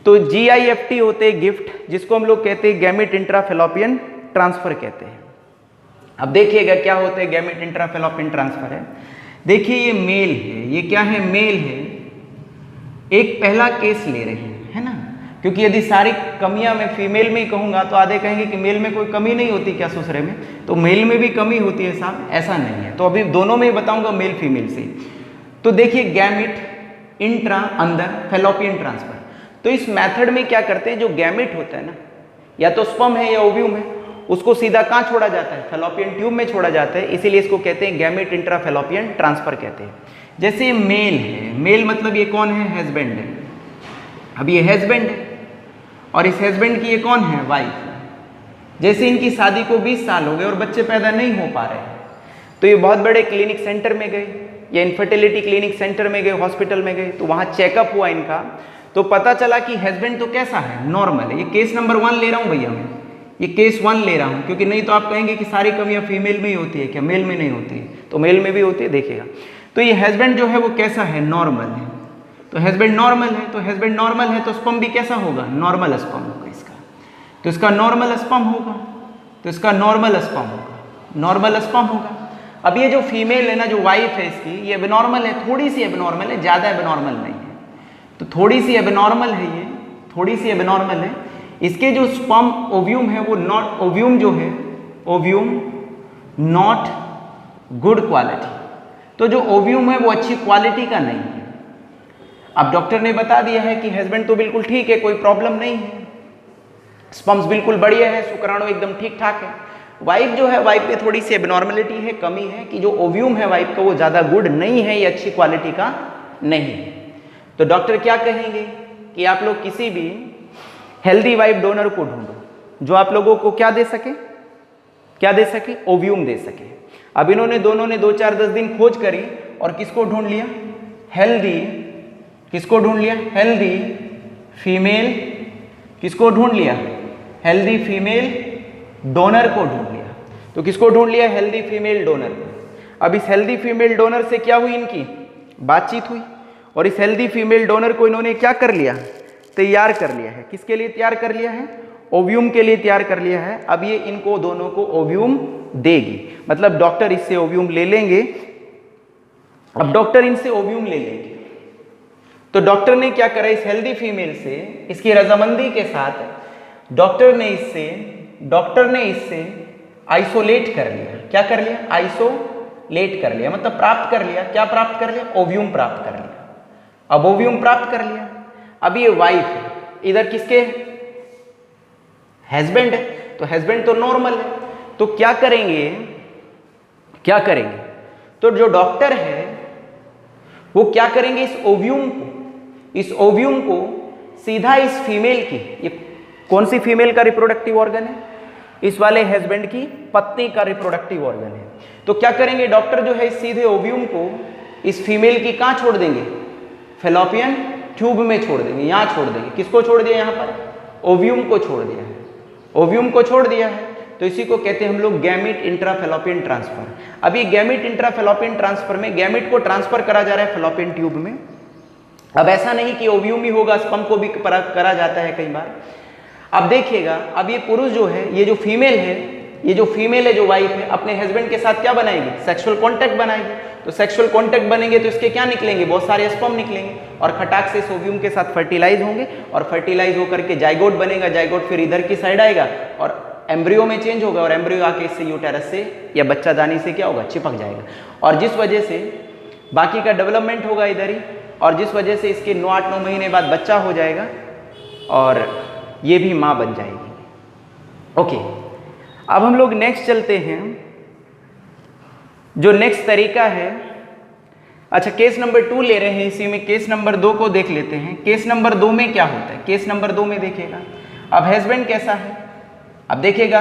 Speaker 1: तो GIFT होते हैं गिफ्ट, जिसको हम लोग कहते हैं गैमिट इंट्रा फेलोपियन ट्रांसफर कहते हैं। अब देखिएगा क्या होता है गैमिट इंट्रा फेलोपियन ट्रांसफर है। देखिए ये मेल है, ये क्या है, मेल है। एक पहला केस ले रहे हैं, है ना, क्योंकि यदि सारी कमियां मैं फीमेल में ही कहूँगा तो आधे कहेंगे कि मेल में कोई कमी नहीं होती क्या ससुरे में, तो मेल में भी कमी होती है साहब, ऐसा नहीं है। तो अभी दोनों में ही बताऊंगा, मेल फीमेल से। तो देखिए गैमिट इंट्रा अंदर फेलोपियन ट्रांसफर। तो इस मेथड में क्या करते हैं, जो गैमिट होता है ना, या तो स्पर्म है या ओव्यूम है, उसको सीधा कहाँ छोड़ा जाता है, फेलोपियन ट्यूब में छोड़ा जाता है। इसीलिए इसको कहते हैं गैमिट इंट्रा फेलोपियन ट्रांसफर कहते हैं। जैसे मेल है, मेल मतलब ये कौन है, हस्बैंड है। अब ये हस्बैंड है और इस हस्बैंड की ये कौन है, वाइफ। जैसे इनकी शादी को 20 साल हो गए और बच्चे पैदा नहीं हो पा रहे हैं, तो ये बहुत बड़े क्लिनिक सेंटर में गए या इनफर्टिलिटी क्लिनिक सेंटर में गए, हॉस्पिटल में गए, तो वहाँ चेकअप हुआ इनका, तो पता चला कि हस्बैंड तो कैसा है, नॉर्मल है। ये केस नंबर 1 ले रहा हूँ भैया मैं, ये केस 1 ले रहा हूँ, क्योंकि नहीं तो आप कहेंगे कि सारी कमियाँ फीमेल में ही होती है क्या, मेल में नहीं होती है, तो मेल में भी होती है, देखिएगा। तो ये हस्बैंड जो है वो कैसा है, नॉर्मल है। तो हस्बैंड नॉर्मल है, तो हस्बैंड नॉर्मल है तो स्पर्म भी कैसा होगा, नॉर्मल स्पर्म होगा इसका। तो इसका नॉर्मल स्पर्म होगा, तो इसका नॉर्मल स्पर्म होगा, नॉर्मल स्पर्म होगा। अब ये जो फीमेल है ना, जो वाइफ है इसकी, ये एबनॉर्मल है, थोड़ी सी एबनॉर्मल है, ज़्यादा एबनॉर्मल नहीं है, तो थोड़ी सी एबनॉर्मल है, ये थोड़ी सी एबनॉर्मल है। इसके जो स्पर्म ओव्यूम है वो नॉट, ओव्यूम जो है, ओव्यूम नॉट गुड क्वालिटी, तो जो ओव्यूम है वो अच्छी क्वालिटी का नहीं है। अब डॉक्टर ने बता दिया है कि हस्बैंड तो बिल्कुल ठीक है, कोई प्रॉब्लम नहीं है, स्पर्म्स बिल्कुल बढ़िया है, शुक्राणु एकदम ठीक ठाक है। वाइफ जो है, वाइफ में थोड़ी सी एबनॉर्मलिटी है, कमी है कि जो ओव्यूम है वाइफ का वो ज़्यादा गुड नहीं है, ये अच्छी क्वालिटी का नहीं है। तो डॉक्टर क्या कहेंगे कि आप लोग किसी भी हेल्दी वाइफ डोनर को ढूंढो जो आप लोगों को क्या दे सके, क्या दे सके, ओव्यूम दे सके। अब इन्होंने दोनों ने 2, 4, 10 दिन खोज करी और किसको ढूंढ लिया, हेल्दी, किसको ढूंढ लिया, हेल्दी फीमेल, किसको ढूंढ लिया, हेल्दी फीमेल डोनर को ढूंढ लिया। तो किसको ढूंढ लिया, हेल्दी फीमेल डोनर को। अब इस हेल्दी फीमेल डोनर से क्या हुई, इनकी बातचीत हुई, और इस हेल्दी फीमेल डोनर को इन्होंने क्या कर लिया, तैयार कर लिया है। किसके लिए तैयार कर लिया है, ओव्यूम के लिए तैयार कर लिया है। अब ये इनको दोनों को ओव्यूम देगी, मतलब डॉक्टर इससे ओव्यूम ले लेंगे। अब डॉक्टर इनसे ओव्यूम ले लेंगे, तो डॉक्टर ने क्या करा, इस हेल्दी फीमेल से, इसकी रजामंदी के साथ डॉक्टर ने इससे आइसोलेट कर लिया। क्या कर लिया, आइसोलेट कर लिया, मतलब प्राप्त कर लिया। क्या प्राप्त कर लिया, ओव्यूम प्राप्त कर लिया। अब ओव्यूम प्राप्त कर लिया, अब ये वाइफ है, इधर किसके, हस्बैंड है, तो हस्बैंड तो नॉर्मल है। तो क्या करेंगे, क्या करेंगे, तो जो डॉक्टर है वो क्या करेंगे, इस ओव्यूम को सीधा इस फीमेल की, ये कौन सी फीमेल का रिप्रोडक्टिव ऑर्गन है, इस वाले हस्बैंड की पत्नी का रिप्रोडक्टिव ऑर्गन है। तो क्या करेंगे डॉक्टर जो है, सीधे ओव्यूम को इस फीमेल की कहां छोड़ देंगे, फेलोपियन ट्यूब में छोड़ देंगे, यहां छोड़ देंगे। किसको छोड़ दिया, यहां पर ओव्यूम को छोड़ दिया है, ओव्यूम को छोड़ दिया है। तो इसी को कहते हैं हम लोग गैमिट इंट्राफेलोपियन ट्रांसफर। अब ये गैमिट इंट्राफेलोपियन ट्रांसफर में गैमिट को ट्रांसफर करा जा रहा है फेलोपियन ट्यूब में। अब ऐसा नहीं कि ओव्यूम ही होगा, स्पर्म को भी करा जाता है कई बार। अब देखिएगा, अब ये पुरुष जो है, ये जो फीमेल है, ये जो फीमेल है, जो वाइफ है, अपने हस्बैंड के साथ क्या बनाएगी, सेक्सुअल कॉन्टैक्ट बनाएगी। तो सेक्सुअल कॉन्टैक्ट बनेंगे तो इसके क्या निकलेंगे, बहुत सारे स्पर्म निकलेंगे, और खटाक से इस ओव्यूम के साथ फर्टिलाइज होंगे, और फर्टिलाइज होकर के जाइगोट बनेगा। जाइगोट फिर इधर की साइड आएगा और एम्ब्रियो में चेंज होगा, और एम्ब्रियो आके इससे यूटेरस से या बच्चादानी से क्या होगा, चिपक जाएगा, और जिस वजह से बाकी का डेवलपमेंट होगा इधर ही, और जिस वजह से इसके 8-9 महीने बाद बच्चा हो जाएगा और ये भी माँ बन जाएगी। ओके, अब हम लोग नेक्स्ट चलते हैं। जो नेक्स्ट तरीका है, अच्छा केस नंबर 2 ले रहे हैं, इसी में केस नंबर 2 को देख लेते हैं। केस नंबर 2 में क्या होता है, केस नंबर 2 में देखिएगा, अब हस्बैंड कैसा है। अब देखिएगा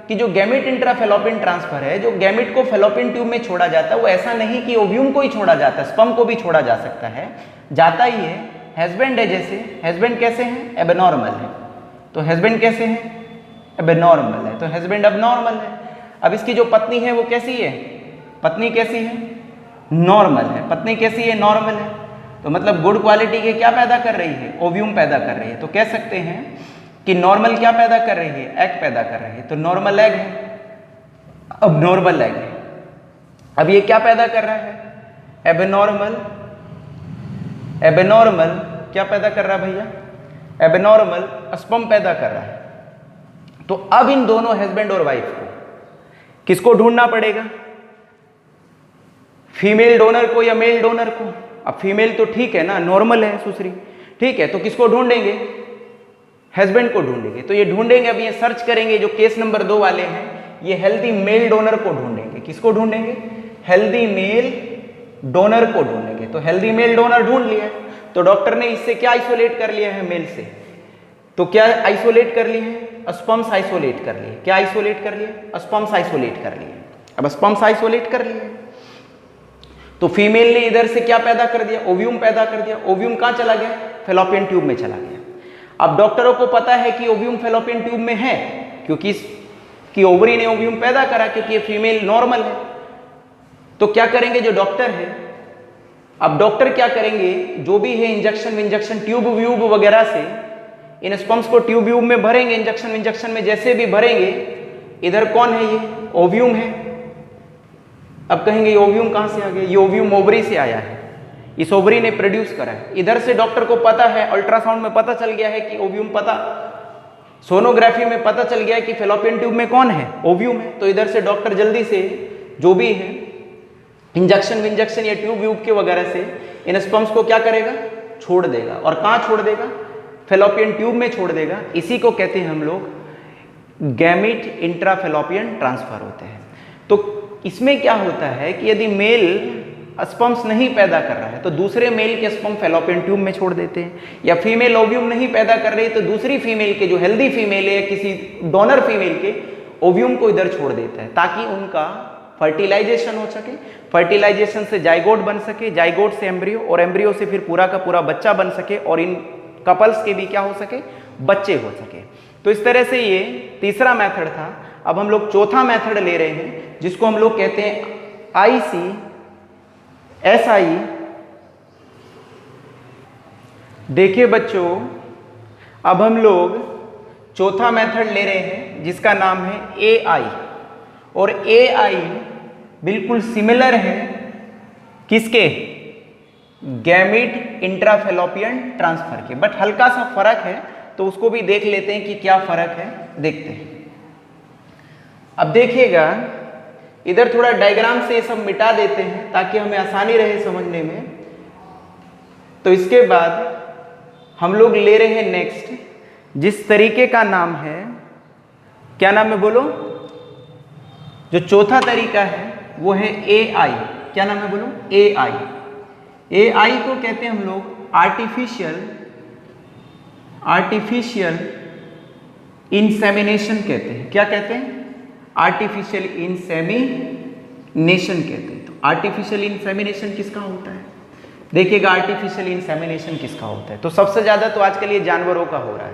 Speaker 1: कि जो गैमिट इंट्राफेलोपियन ट्रांसफर है, जो गैमिट को फेलोपियन ट्यूब में छोड़ा जाता है, वो ऐसा नहीं कि ओव्यूम को ही छोड़ा जाता है, स्पर्म को भी छोड़ा जा सकता है, जाता ही है। हस्बैंड है, जैसे हस्बैंड कैसे हैं, एबनॉर्मल है, तो हस्बैंड कैसे हैं, एबनॉर्मल है, तो हस्बैंड अब नॉर्मल है। अब इसकी जो पत्नी है वो कैसी है, पत्नी कैसी है, नॉर्मल है, पत्नी कैसी है, नॉर्मल है। तो मतलब गुड क्वालिटी के क्या पैदा कर रही है, ओव्यूम पैदा कर रही है। तो कह सकते हैं कि नॉर्मल क्या पैदा कर रही है, एग पैदा कर रही है, तो नॉर्मल एग है, अब नॉर्मल एग है। अब ये क्या पैदा कर रहा है, एबनॉर्मल, एबनॉर्मल क्या पैदा कर रहा है भैया, एबनॉर्मल स्पर्म पैदा कर रहा है। तो अब इन दोनों हस्बैंड और वाइफ को किसको ढूंढना पड़ेगा, फीमेल डोनर को या मेल डोनर को। अब फीमेल तो ठीक है ना, नॉर्मल है सुसरी, ठीक है, तो किसको ढूंढेंगे, हस्बैंड को ढूंढेंगे। तो ये ढूंढेंगे, अब ये सर्च करेंगे, जो केस नंबर 2 वाले हैं, ये हेल्दी मेल डोनर को ढूंढेंगे। किसको ढूंढेंगे, हेल्दी मेल डोनर को ढूंढेंगे। तो हेल्दी मेल डोनर ढूंढ लिया, तो डॉक्टर ने इससे क्या आइसोलेट कर लिया है, मेल से, तो क्या आइसोलेट कर लिए हैं? स्पर्म्स आइसोलेट कर लिए। क्या आइसोलेट कर लिए? स्पर्म्स आइसोलेट कर लिए। अब स्पर्म्स आइसोलेट कर लिए तो फीमेल ने इधर से क्या पैदा कर दिया? ओव्यूम पैदा कर दिया। ओव्यूम कहां चला गया? फैलोपियन ट्यूब में चला गया। अब डॉक्टरों को पता है कि ओव्यूम फैलोपियन ट्यूब में है, क्योंकि कि ओवरी ने ओव्यूम पैदा करा, क्योंकि ये फीमेल नॉर्मल है। तो क्या करेंगे जो डॉक्टर है? अब डॉक्टर क्या करेंगे? जो भी है इंजेक्शन ट्यूब व्यूब वगैरह से इन स्पर्म्स को ट्यूब व्यूब में भरेंगे, इंजेक्शन में जैसे भी भरेंगे। इधर कौन है? ये ओव्यूम है। अब कहेंगे ये ओव्यूम कहां से आ गया? ये ओव्यूम ओवरी से आया है, इस ओवरी ने प्रोड्यूस करा है। इधर से डॉक्टर को पता है, अल्ट्रासाउंड में पता चल गया है कि ओव्यूम, सोनोग्राफी में पता चल गया है कि फैलोपियन ट्यूब में कौन है? ओव्यूम है। तो इधर से डॉक्टर जल्दी से जो भी है इंजेक्शन या ट्यूब व्यूब के वगैरह से इन स्पर्म्स को क्या करेगा? छोड़ देगा। और कहां छोड़ देगा? फैलोपियन ट्यूब में छोड़ देगा। इसी को कहते हैं हम लोग गैमीट इंट्राफैलोपियन ट्रांसफर होते हैं। तो इसमें क्या होता है कि यदि मेल स्पर्म्स नहीं पैदा कर रहा है तो दूसरे मेल के स्पर्म फैलोपियन ट्यूब में छोड़ देते हैं, या फीमेल ओव्यूम नहीं पैदा कर रही तो दूसरी फीमेल के, जो हेल्दी फीमेल है, किसी डोनर फीमेल के ओव्यूम को इधर छोड़ देता है, ताकि उनका फर्टिलाइजेशन हो सके। फर्टिलाइजेशन से जाइगोट बन सके, जाइगोट से एम्ब्रियो, और एम्ब्रियो से फिर पूरा का पूरा बच्चा बन सके, और इन कपल्स के भी क्या हो सके? बच्चे हो सके। तो इस तरह से ये तीसरा मेथड था। अब हम लोग चौथा मेथड ले रहे हैं, जिसको हम लोग कहते हैं ICSI। देखिए बच्चों, अब हम लोग चौथा मेथड ले रहे हैं जिसका नाम है AI, और AI बिल्कुल सिमिलर है किसके? गैमीट इंट्राफैलोपियन ट्रांसफर के, बट हल्का सा फर्क है, तो उसको भी देख लेते हैं कि क्या फर्क है। देखते हैं। अब देखिएगा, इधर थोड़ा डायग्राम से ये सब मिटा देते हैं ताकि हमें आसानी रहे समझने में। तो इसके बाद हम लोग ले रहे हैं नेक्स्ट, जिस तरीके का नाम है, क्या नाम है बोलो? जो चौथा तरीका है वो है AI। क्या नाम है बोलो? AI। AI को कहते हैं हम लोग आर्टिफिशियल इंसेमिनेशन कहते हैं। क्या कहते हैं? आर्टिफिशियल इंसेमिनेशन कहते हैं। तो आर्टिफिशियल इंसेमिनेशन किसका होता है? देखिएगा, आर्टिफिशियल इंसेमिनेशन किसका होता है? तो सबसे ज़्यादा तो आजकल ये जानवरों का हो रहा है।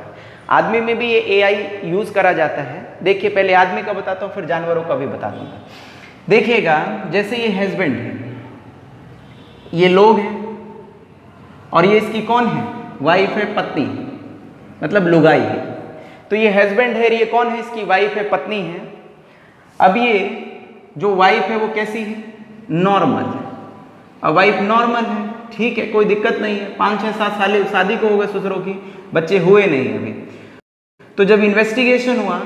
Speaker 1: आदमी में भी ये AI यूज़ करा जाता है। देखिए, पहले आदमी का बताता हूँ, फिर जानवरों का भी बता दूंगा। देखिएगा, जैसे ये हस्बैंड है, ये लोग हैं, और ये इसकी कौन है? वाइफ है, पत्नी, मतलब लुगाई है। तो ये हस्बैंड है, ये कौन है? इसकी वाइफ है, पत्नी है। अब ये जो वाइफ है वो कैसी है? नॉर्मल है। अब वाइफ नॉर्मल है, ठीक है, कोई दिक्कत नहीं है। 5-6-7 साल शादी को हो गए ससुरों की, बच्चे हुए नहीं अभी। तो जब इन्वेस्टिगेशन हुआ,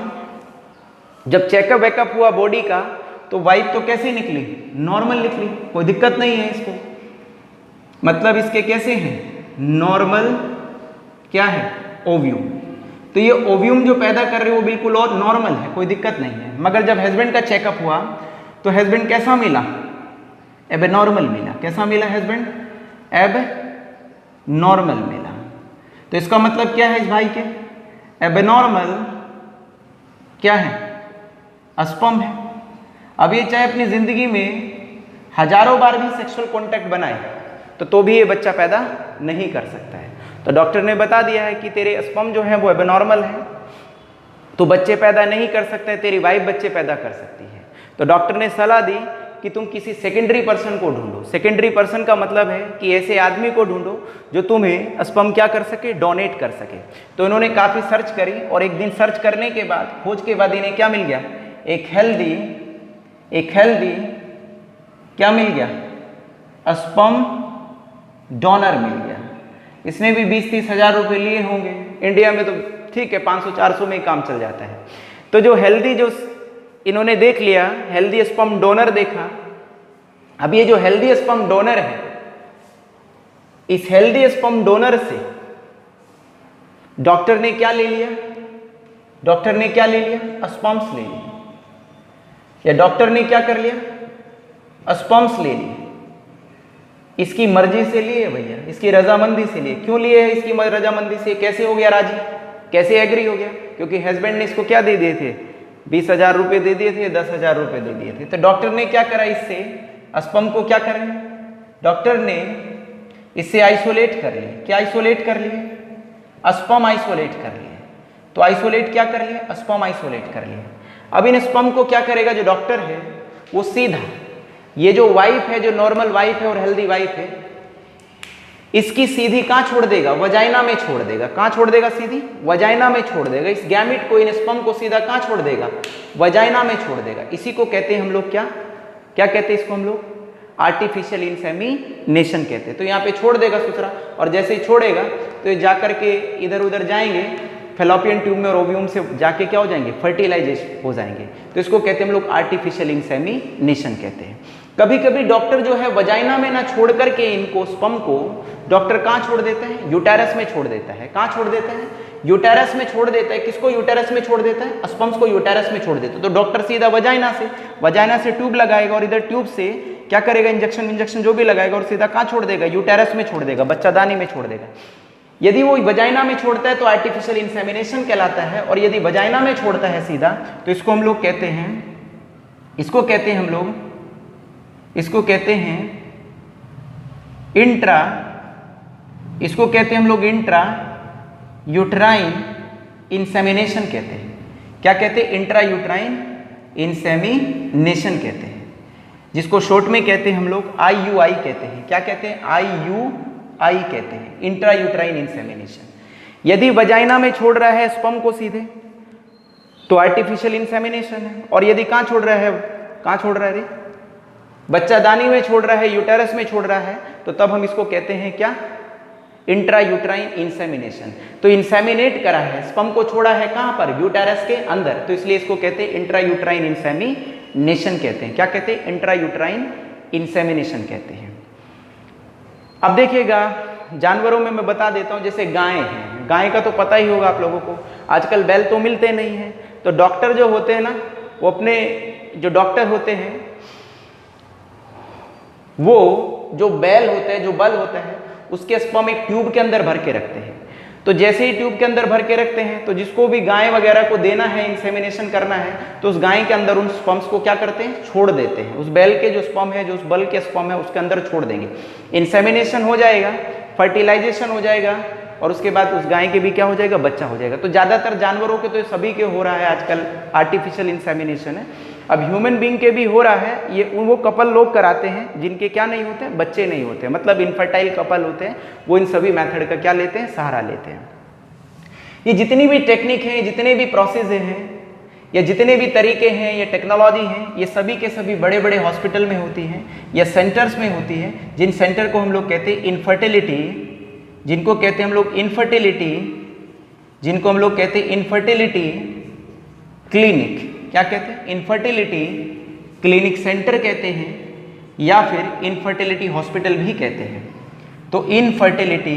Speaker 1: जब चेकअप वेकअप हुआ बॉडी का, तो वाइफ तो कैसी निकली? नॉर्मल निकली, कोई दिक्कत नहीं है इसको। मतलब इसके कैसे हैं? नॉर्मल क्या है? ओव्यूम। तो ये ओव्यूम जो पैदा कर रहे हो वो बिल्कुल और नॉर्मल है, कोई दिक्कत नहीं है। मगर जब हस्बैंड का चेकअप हुआ तो हस्बैंड कैसा मिला? एबनॉर्मल मिला। कैसा मिला हस्बैंड? एबनॉर्मल मिला। तो इसका मतलब क्या है इस भाई के? एबनॉर्मल क्या है? स्पर्म है। अब ये चाहे अपनी जिंदगी में हजारों बार भी सेक्सुअल कॉन्टैक्ट बनाए तो भी ये बच्चा पैदा नहीं कर सकता है। तो डॉक्टर ने बता दिया है कि तेरे स्पर्म जो है वो एबनॉर्मल है, तो बच्चे पैदा नहीं कर सकता है, तेरी वाइफ बच्चे पैदा कर सकती है। तो डॉक्टर ने सलाह दी कि तुम किसी सेकेंडरी पर्सन को ढूंढो। सेकेंडरी पर्सन का मतलब है कि ऐसे आदमी को ढूंढो जो तुम्हें स्पर्म क्या कर सके? डोनेट कर सके। तो इन्होंने काफ़ी सर्च करी, और एक दिन सर्च करने के बाद, खोज के बाद इन्हें क्या मिल गया? एक हेल्दी क्या मिल गया? स्पर्म डोनर मिल गया। इसने भी 20-30 हज़ार रुपये लिए होंगे। इंडिया में तो ठीक है, 500-400 में ही काम चल जाता है। तो जो हेल्दी, जो इन्होंने देख लिया, हेल्दी स्पर्म डोनर देखा। अब ये जो हेल्दी स्पर्म डोनर है, इस हेल्दी स्पर्म डोनर से डॉक्टर ने क्या ले लिया? स्पर्म्स ले लिया। या डॉक्टर ने क्या कर लिया? स्पर्म्स ले लिए। इसकी मर्जी से लिए भैया, इसकी रजामंदी से लिए। क्यों लिए है इसकी रजामंदी से? कैसे हो गया राजी? कैसे एग्री हो गया? क्योंकि हस्बैंड ने इसको क्या दे दिए थे? 20,000 रुपये दे दिए थे, 10,000 रुपये दे दिए थे। तो डॉक्टर ने क्या करा, इससे स्पर्म को क्या करें, डॉक्टर ने इससे आइसोलेट कर लिए। क्या आइसोलेट कर लिए? स्पर्म आइसोलेट कर लिए। तो आइसोलेट क्या कर लिए? स्पर्म आइसोलेट कर लिए। अब इन स्पर्म को क्या करेगा जो डॉक्टर है, वो सीधा ये जो वाइफ है, जो नॉर्मल वाइफ है और हेल्दी वाइफ है, इसकी सीधी कहां छोड़ देगा? वजाइना में छोड़ देगा। कहां छोड़ देगा? सीधी वजाइना में छोड़ देगा। इस गैमेट को, इन स्पर्म को सीधा कहां छोड़ देगा? वजाइना में छोड़ देगा। इसी को कहते हैं हम लोग क्या कहते हैं इसको हम लोग? आर्टिफिशियल इंसेमिनेशन कहते हैं। तो यहाँ पे छोड़ देगा ससुरा, और जैसे ही छोड़ेगा तो ये जाकर के इधर उधर जाएंगे, फेलोपियन ट्यूब में और ओव्यूम से जाके क्या हो जाएंगे? फर्टिलाइजेशन हो जाएंगे। तो इसको कहते हैं हम लोग आर्टिफिशियल इंसेमिनेशन कहते हैं। कभी कभी डॉक्टर जो है वजाइना में ना छोड़ करके इनको स्पर्म को डॉक्टर कहाँ छोड़ देते हैं? यूटेरस में छोड़ देता है। कहाँ छोड़ देते हैं? यूटेरस में छोड़ देता है। किसको यूटेरस में छोड़ देता है? स्पर्म्स को यूटेरस में छोड़ देता है। तो डॉक्टर सीधा वजाइना से ट्यूब लगाएगा और इधर ट्यूब से क्या करेगा? इंजेक्शन जो भी लगाएगा और सीधा कहाँ छोड़ देगा? यूटेरस में छोड़ देगा, बच्चादानी में छोड़ देगा। यदि वो वजाइना में छोड़ता है तो आर्टिफिशियल इंसेमिनेशन कहलाता है, और यदि वजाइना में छोड़ता है सीधा तो इसको हम लोग कहते हैं इंट्रा यूट्राइन इंसेमिनेशन कहते हैं। क्या कहते हैं? इंट्रा यूट्राइन इंसेमिनेशन कहते हैं, जिसको शॉर्ट में कहते हैं हम लोग IUI कहते हैं। क्या कहते हैं? IUI कहते हैं, इंट्रा यूट्राइन इंसेमिनेशन। यदि वजाइना में छोड़ रहा है स्पर्म को सीधे तो आर्टिफिशियल इंसेमिनेशन है, और यदि कहाँ छोड़ रहा है रे? बच्चादानी में छोड़ रहा है, यूटेरस में छोड़ रहा है, तो तब हम इसको कहते हैं क्या? Intra uterine insemination. तो इंसेमिनेट करा है, स्पर्म को छोड़ा है कहाँ पर? यूटेरस के अंदर, तो इसलिए इसको कहते हैं इंट्रा यूट्राइन इंसेमिनेशन कहते हैं। क्या कहते हैं? इंट्रा यूट्राइन इंसेमिनेशन कहते हैं। अब देखिएगा, जानवरों में मैं बता देता हूं, जैसे गाय है, गाय का तो पता ही होगा आप लोगों को, आजकल बैल तो मिलते नहीं हैं। तो डॉक्टर जो होते हैं ना, वो अपने जो डॉक्टर होते हैं, वो जो बैल होते हैं, जो बल होता है, उसके स्पर्म एक ट्यूब के अंदर भर के रखते हैं। तो जैसे ही ट्यूब के अंदर भर के रखते हैं, तो जिसको भी गाय वगैरह को देना है, इंसेमिनेशन करना है, तो उस गाय के अंदर उन स्पर्म्स को क्या करते हैं? छोड़ देते हैं। उस बैल के जो स्पर्म है, जो उस बल के स्पर्म है, उसके अंदर छोड़ देंगे। इंसेमिनेशन हो जाएगा, फर्टिलाइजेशन हो जाएगा, और उसके बाद उस गाय के भी क्या हो जाएगा? बच्चा हो जाएगा। तो ज़्यादातर जानवरों के तो सभी के हो रहा है आजकल आर्टिफिशियल इंसेमिनेशन है। अब ह्यूमन बींग के भी हो रहा है। ये वो कपल लोग कराते हैं जिनके क्या नहीं होते? बच्चे नहीं होते, मतलब इनफर्टाइल कपल होते हैं, वो इन सभी मेथड का क्या लेते हैं? सहारा लेते हैं। ये जितनी भी टेक्निक हैं, जितने भी प्रोसेस हैं, या जितने भी तरीके हैं, ये टेक्नोलॉजी हैं, ये सभी के सभी बड़े बड़े हॉस्पिटल में होती हैं या सेंटर्स में होती है, जिन सेंटर को हम लोग कहते हैं इनफर्टिलिटी, जिनको कहते हैं हम लोग इनफर्टिलिटी क्लिनिक। क्या कहते हैं? इनफर्टिलिटी क्लिनिक सेंटर कहते हैं, या फिर इनफर्टिलिटी हॉस्पिटल भी कहते हैं। तो इनफर्टिलिटी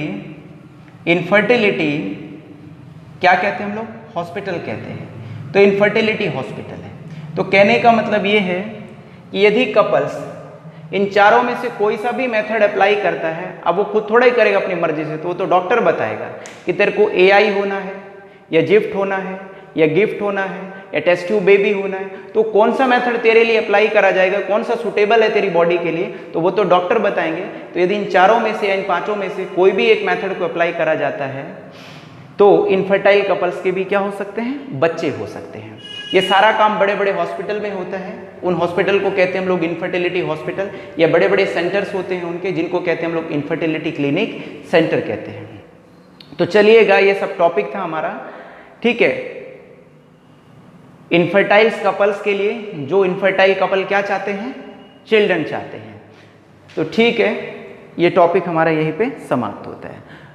Speaker 1: क्या कहते हैं हम लोग? हॉस्पिटल कहते हैं। तो इनफर्टिलिटी हॉस्पिटल है। तो कहने का मतलब ये है कि यदि कपल्स इन चारों में से कोई सा भी मेथड अप्लाई करता है, अब वो खुद थोड़ा ही करेगा अपनी मर्जी से, तो वो तो डॉक्टर बताएगा कि तेरे को AI होना है, या जिफ्ट होना है, या गिफ्ट होना है, या टेस्ट ट्यूब बेबी होना है। तो कौन सा मेथड तेरे लिए अप्लाई करा जाएगा, कौन सा सुटेबल है तेरी बॉडी के लिए, तो वो तो डॉक्टर बताएंगे। तो यदि इन चारों में से या इन पांचों में से कोई भी एक मेथड को अप्लाई करा जाता है, तो इनफर्टाइल कपल्स के भी क्या हो सकते हैं? बच्चे हो सकते हैं। ये सारा काम बड़े बड़े हॉस्पिटल में होता है। उन हॉस्पिटल को कहते हैं हम लोग इनफर्टिलिटी हॉस्पिटल, या बड़े बड़े सेंटर्स होते हैं उनके, जिनको कहते हैं हम लोग इनफर्टिलिटी क्लिनिक सेंटर कहते हैं। तो चलिएगा, ये सब टॉपिक था हमारा, ठीक है। इनफर्टाइल्स कपल्स के लिए, जो इनफर्टाइल कपल क्या चाहते हैं? चिल्ड्रन चाहते हैं। तो ठीक है, ये टॉपिक हमारा यहीं पे समाप्त होता है।